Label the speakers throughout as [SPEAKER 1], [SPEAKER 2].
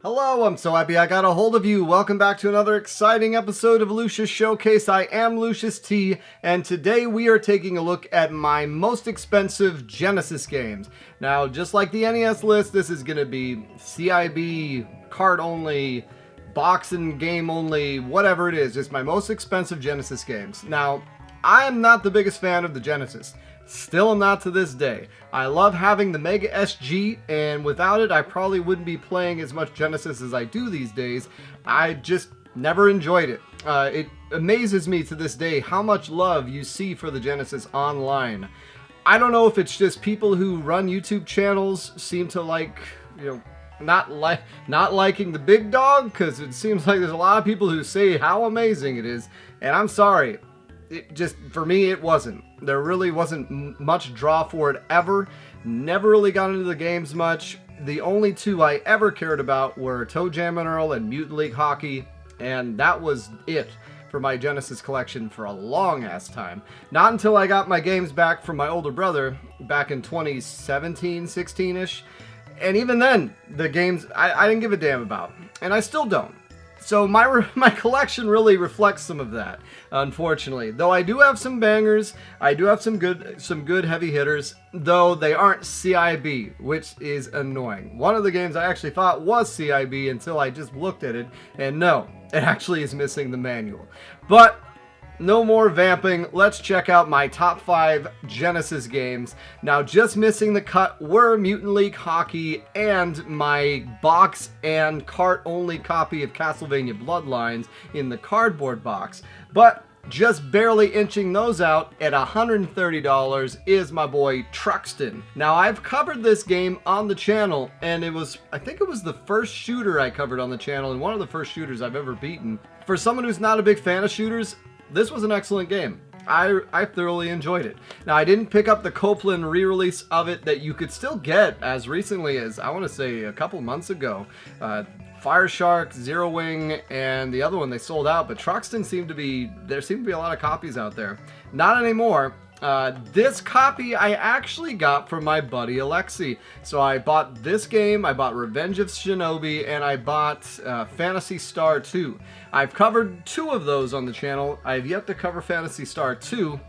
[SPEAKER 1] Hello, I'm so happy I got a hold of you. Welcome back to another exciting episode of Lucius Showcase. I am Lucius T, and today we are taking a look at my most expensive Genesis games. Now, just like the NES list, this is going to be CIB, card only, box and game only, whatever it is. Just my most expensive Genesis games. Now, I am not the biggest fan of the Genesis. Still am not to this day. I love having the Mega SG, and without it I probably wouldn't be playing as much Genesis as I do these days. I just never enjoyed it. It amazes me to this day how much love you see for the Genesis online. I don't know if it's just people who run YouTube channels seem to like, not liking the big dog, because it seems like there's a lot of people who say how amazing it is, and I'm sorry. It just, for me, it wasn't. There really wasn't much draw for it ever. Never really got into the games much. The only two I ever cared about were Toe Jam and Earl and Mutant League Hockey, and that was it for my Genesis collection for a long ass time. Not until I got my games back from my older brother back in 2017, 16-ish, and even then, the games I didn't give a damn about, and I still don't. So my collection really reflects some of that, unfortunately. Though I do have some bangers, I do have some good heavy hitters, though they aren't CIB, which is annoying. One of the games I actually thought was CIB until I just looked at it, and no, it actually is missing the manual. But no more vamping, let's check out my top 5 Genesis games. Now, just missing the cut were Mutant League Hockey and my box and cart-only copy of Castlevania Bloodlines in the cardboard box. But just barely inching those out at $130 is my boy Truxton. Now, I've covered this game on the channel, and I think it was the first shooter I covered on the channel, and one of the first shooters I've ever beaten. For someone who's not a big fan of shooters, this was an excellent game. I thoroughly enjoyed it. Now, I didn't pick up the Copeland re-release of it that you could still get as recently as, I want to say, a couple months ago. Fire Shark, Zero Wing, and the other one they sold out, but Truxton there seem to be a lot of copies out there. Not anymore. This copy I actually got from my buddy Alexi. So I bought this game, I bought Revenge of Shinobi, and I bought Phantasy Star 2. I've covered 2 of those on the channel. I've yet to cover Phantasy Star 2,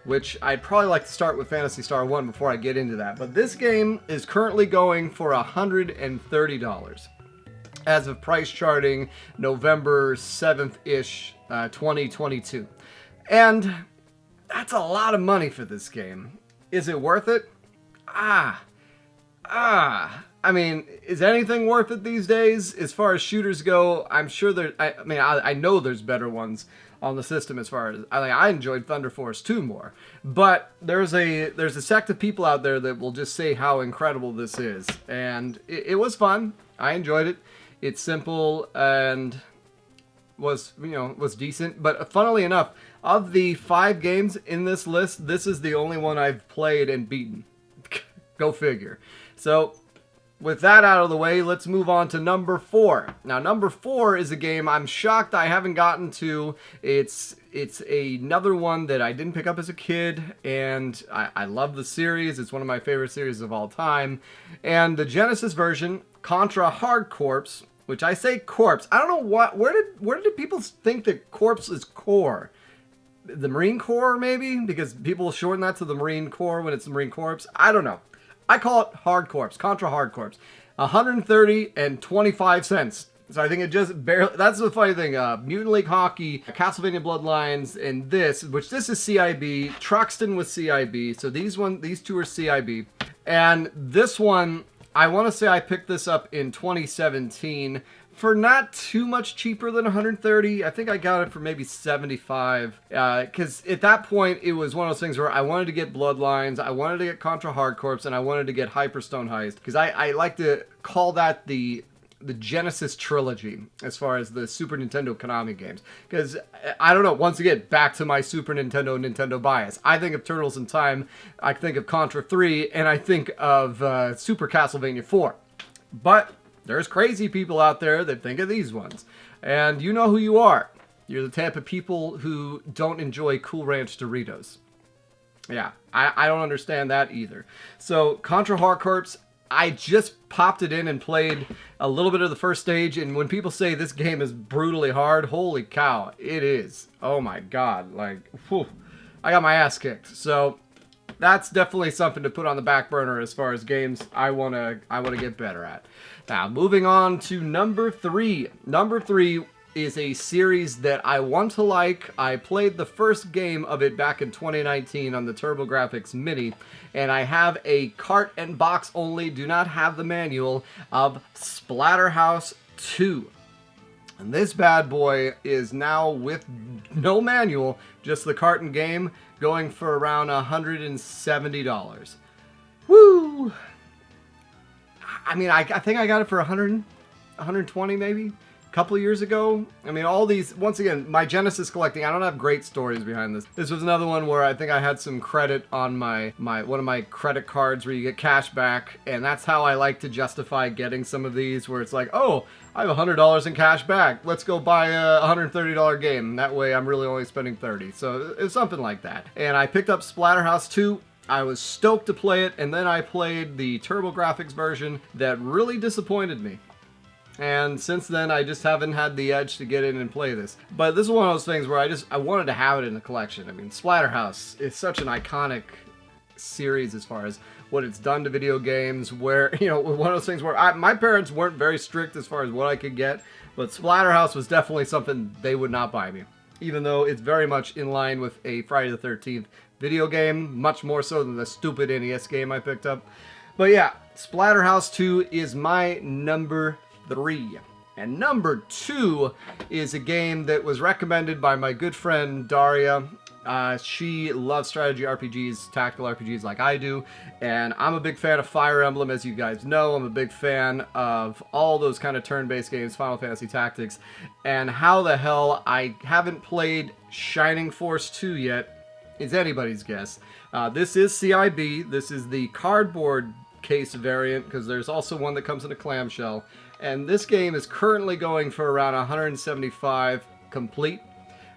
[SPEAKER 1] which I'd probably like to start with Phantasy Star 1 before I get into that. But this game is currently going for $130 as of price charting November 7th-ish, 2022. And that's a lot of money for this game. Is it worth it? I mean, is anything worth it these days? As far as shooters go, I'm sure I know there's better ones on the system as far as, I enjoyed Thunder Force 2 more. But there's a sect of people out there that will just say how incredible this is. And it was fun. I enjoyed it. It's simple and was decent. But funnily enough, of the 5 games in this list, this is the only one I've played and beaten. Go figure. So, with that out of the way, let's move on to number 4. Now, number 4 is a game I'm shocked I haven't gotten to. It's another one that I didn't pick up as a kid, and I love the series. It's one of my favorite series of all time. And the Genesis version, Contra Hard Corps, which I say corpse. I don't know where did people think that corpse is core? The Marine Corps, maybe? Because people shorten that to the Marine Corps when it's the Marine Corps. I don't know. I call it Hard Corps, Contra Hard Corps. $130.25. So I think it just barely... That's the funny thing. Mutant League Hockey, Castlevania Bloodlines, and this is CIB. Truxton was CIB. So these 2 are CIB. And this one, I want to say I picked this up in 2017 for not too much cheaper than $130. I think I got it for maybe $75. Because at that point, it was one of those things where I wanted to get Bloodlines, I wanted to get Contra Hard Corps, and I wanted to get Hyperstone Heist. Because I like to call that the Genesis trilogy as far as the Super Nintendo Konami games. Because, I don't know, once again, back to my Super Nintendo bias. I think of Turtles in Time, I think of Contra 3, and I think of Super Castlevania 4. But there's crazy people out there that think of these ones. And you know who you are. You're the type of people who don't enjoy Cool Ranch Doritos. Yeah, I don't understand that either. So, Contra Hard Corps, I just popped it in and played a little bit of the first stage, and when people say this game is brutally hard, holy cow, it is. Oh my god, like, whew, I got my ass kicked. So that's definitely something to put on the back burner as far as games I wanna get better at. Now, moving on to number 3. Number 3 is a series that I want to like. I played the first game of it back in 2019 on the TurboGrafx Mini, and I have a cart and box only, do not have the manual, of Splatterhouse 2. And this bad boy is now, with no manual, just the cart and game, going for around $170. Woo! I mean, I think I got it for 120 maybe? Couple of years ago. I mean, all these, once again, my Genesis collecting, I don't have great stories behind this. This was another one where I think I had some credit on my one of my credit cards where you get cash back, and that's how I like to justify getting some of these, where it's like, oh, I have $100 in cash back, let's go buy a $130 game. That way I'm really only spending $30. So it's something like that. And I picked up Splatterhouse 2. I was stoked to play it, and then I played the TurboGrafx version that really disappointed me. And since then, I just haven't had the edge to get in and play this. But this is one of those things where I wanted to have it in the collection. I mean, Splatterhouse is such an iconic series as far as what it's done to video games, where, you know, one of those things where my parents weren't very strict as far as what I could get, but Splatterhouse was definitely something they would not buy me. Even though it's very much in line with a Friday the 13th video game, much more so than the stupid NES game I picked up. But yeah, Splatterhouse 2 is my number 3. And number 2 is a game that was recommended by my good friend Daria. She loves strategy RPGs, tactical RPGs like I do, and I'm a big fan of Fire Emblem, as you guys know. I'm a big fan of all those kind of turn-based games, Final Fantasy Tactics, and how the hell I haven't played Shining Force 2 yet is anybody's guess. This is CIB. This is the cardboard case variant, because there's also one that comes in a clamshell. And this game is currently going for around $175 complete.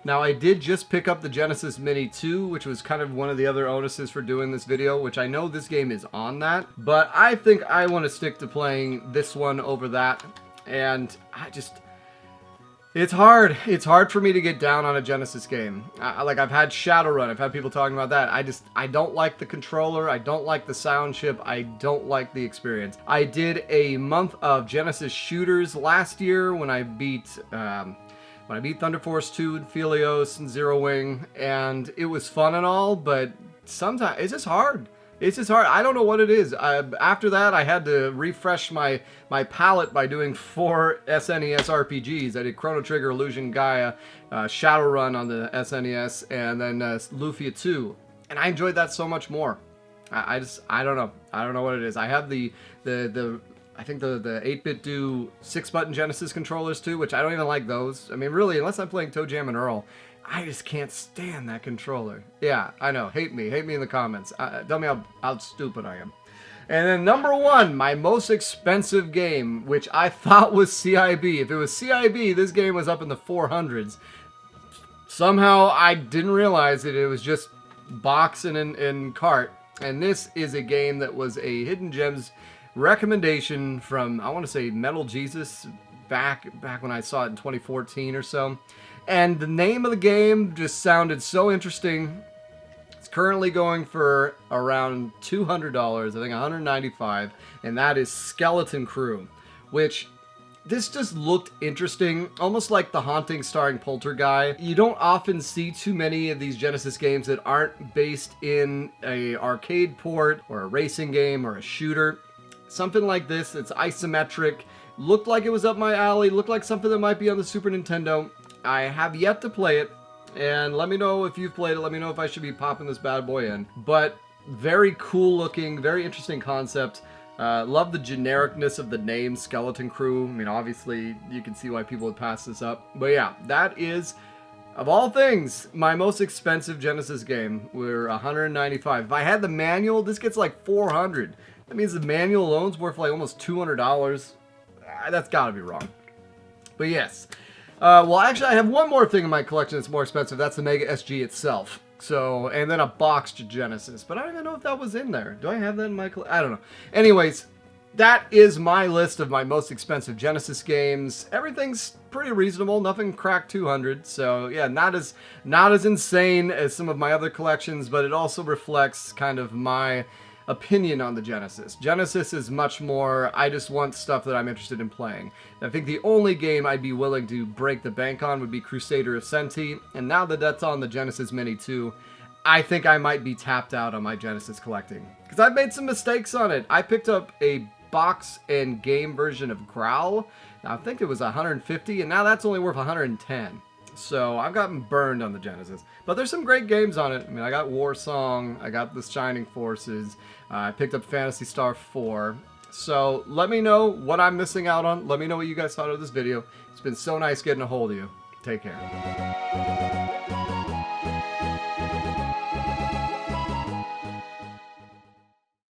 [SPEAKER 1] Now, I did just pick up the Genesis Mini 2, which was kind of one of the other onuses for doing this video, which I know this game is on that. But I think I want to stick to playing this one over that. And it's hard. It's hard for me to get down on a Genesis game. Like, I've had Shadowrun. I've had people talking about that. I don't like the controller. I don't like the sound chip. I don't like the experience. I did a month of Genesis shooters last year when I beat Thunder Force 2 and Philios and Zero Wing, and it was fun and all, but sometimes it's just hard. It's just hard. I don't know what it is. After that, I had to refresh my palette by doing 4 SNES RPGs. I did Chrono Trigger, Illusion Gaia, Shadowrun on the SNES, and then Lufia 2. And I enjoyed that so much more. I don't know. I don't know what it is. I have the I think the 8-bit do 6-button Genesis controllers too, which I don't even like those. I mean, really, unless I'm playing Toe Jam and Earl, I just can't stand that controller. Yeah, I know. Hate me in the comments. Tell me how stupid I am. And then number 1, my most expensive game, which I thought was CIB. If it was CIB, this game was up in the 400s. Somehow I didn't realize that it was just box and cart. And this is a game that was a Hidden Gems recommendation from, I want to say, Metal Jesus, back when I saw it in 2014 or so. And the name of the game just sounded so interesting. It's currently going for around $200, I think $195, and that is Skeleton Crew, which this just looked interesting, almost like The Haunting starring Poltergeist. You don't often see too many of these Genesis games that aren't based in a arcade port or a racing game or a shooter. Something like this, it's isometric, looked like it was up my alley, looked like something that might be on the Super Nintendo. I have yet to play it, and let me know if you've played it. Let me know if I should be popping this bad boy in. But very cool looking, very interesting concept. Love the genericness of the name Skeleton Crew. I mean, obviously, you can see why people would pass this up. But yeah, that is, of all things, my most expensive Genesis game. We're $195. If I had the manual, this gets like $400. That means the manual alone's worth like almost $200. That's gotta be wrong. But yes. Well, actually, I have one more thing in my collection that's more expensive. That's the Mega SG itself. So, and then a boxed Genesis. But I don't even know if that was in there. Do I have that in my collection? I don't know. Anyways, that is my list of my most expensive Genesis games. Everything's pretty reasonable, nothing cracked 200, so yeah, not as insane as some of my other collections, but it also reflects kind of my opinion on the Genesis. Genesis is much more, I just want stuff that I'm interested in playing. I think the only game I'd be willing to break the bank on would be Crusader Ascenti, and now that that's on the Genesis Mini 2, I think I might be tapped out on my Genesis collecting. Because I've made some mistakes on it. I picked up a box and game version of Growl. Now, I think it was 150, and now that's only worth 110. So I've gotten burned on the Genesis. But there's some great games on it. I mean, I got War Song, I got The Shining Forces, I picked up Phantasy Star 4. So let me know what I'm missing out on. Let me know what you guys thought of this video. It's been so nice getting a hold of you. Take care.